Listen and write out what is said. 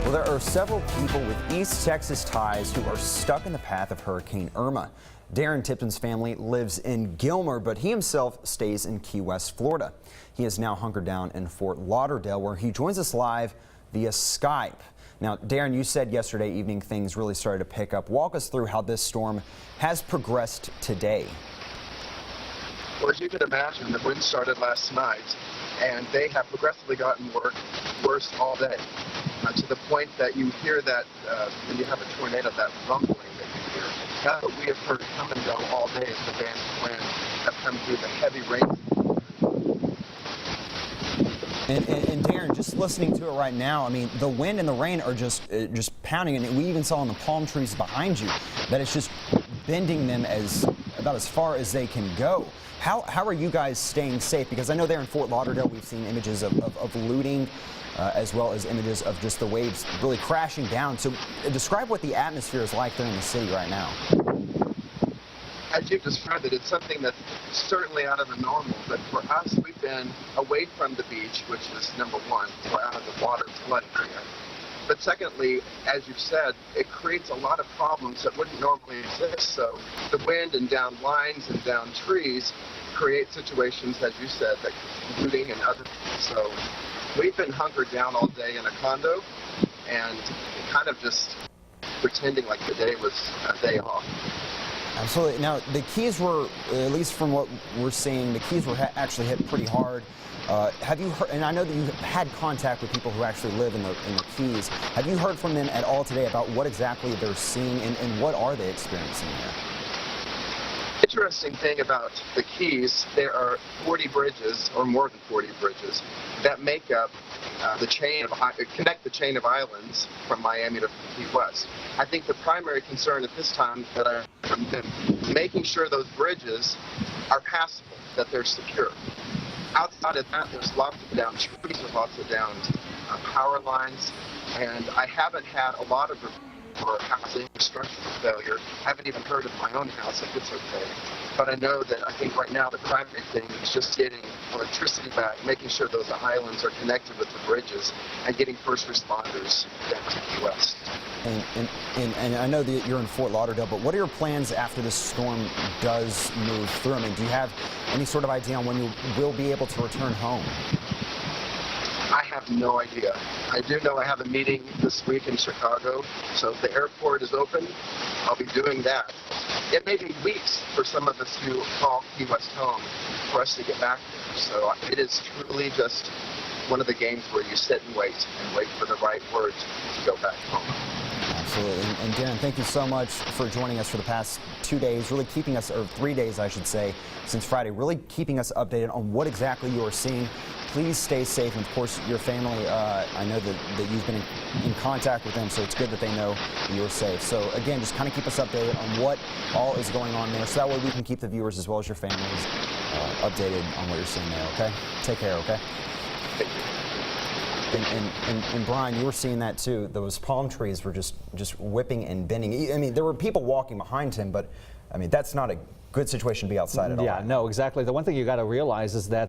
Well, there are several people with East Texas ties who are stuck in the path of Hurricane Irma. Darren Tipton's family lives in Gilmer, but he himself stays in Key West, Florida. He is now hunkered down in Fort Lauderdale, where he joins us live via Skype. Now, Darren, you said yesterday evening things really started to pick up. Walk us through how this storm has progressed today. Well, as you can imagine, the wind started last night, and they have progressively gotten worse all day, to the point that you hear that when you have a tornado, that rumbling that you hear. That's what we have heard come and go all day as the bands of wind have come through the heavy rain. And Darren, just listening to it right now, I mean, the wind and the rain are just pounding, and we even saw in the palm trees behind you that it's just bending them about as far as they can go. How are you guys staying safe? Because I know there in Fort Lauderdale we've seen images of looting as well as images of just the waves really crashing down. So describe what the atmosphere is like there in the city right now. As you've described it, it's something that's certainly out of the normal, but for us, we've been away from the beach, which is number one, so out of the water flooding area. But secondly, as you've said, it creates a lot of problems that wouldn't normally exist. So the wind and down lines and down trees create situations, as you said, that looting and other things. So we've been hunkered down all day in a condo and kind of just pretending like the day was a day off. Absolutely. Now, the Keys were, at least from what we're seeing, the Keys were actually hit pretty hard. Have you heard, and I know that you had contact with people who actually live in the Keys. Have you heard from them at all today about what exactly they're seeing and what are they experiencing there? Interesting thing about the Keys, there are 40 bridges, or more than 40 bridges, that make up connect the chain of islands from Miami to Key West. I think the primary concern at this time that I've been making sure those bridges are passable, that they're secure. Outside of that, there's lots of down trees, there's lots of down power lines, and I haven't had a lot of for housing structural failure. I haven't even heard of my own house if it's okay. But I know that I think right now the primary thing is just getting electricity back, making sure those islands are connected with the bridges, and getting first responders down to Key West. And I know that you're in Fort Lauderdale, but what are your plans after this storm does move through? I mean, do you have any sort of idea on when you will be able to return home? I have no idea. I do know I have a meeting this week in Chicago, so if the airport is open, I'll be doing that. It may be weeks for some of us who call Key West home for us to get back there. So it is truly just one of the games where you sit and wait for the right word to go back home. Absolutely. And Darren, thank you so much for joining us for the past 2 days, really keeping us, or 3 days I should say, since Friday, really keeping us updated on what exactly you are seeing. Please stay safe, and of course your family, I know that you've been in contact with them, so it's good that they know you're safe. So again, just kind of keep us updated on what all is going on there, so that way we can keep the viewers as well as your families updated on what you're seeing there, okay? Take care, okay? Thank you. And Brian, you were seeing that too. Those palm trees were just whipping and bending. I mean, there were people walking behind him, but I mean, that's not a good situation to be outside at all. Yeah, no, exactly. The one thing you got to realize is that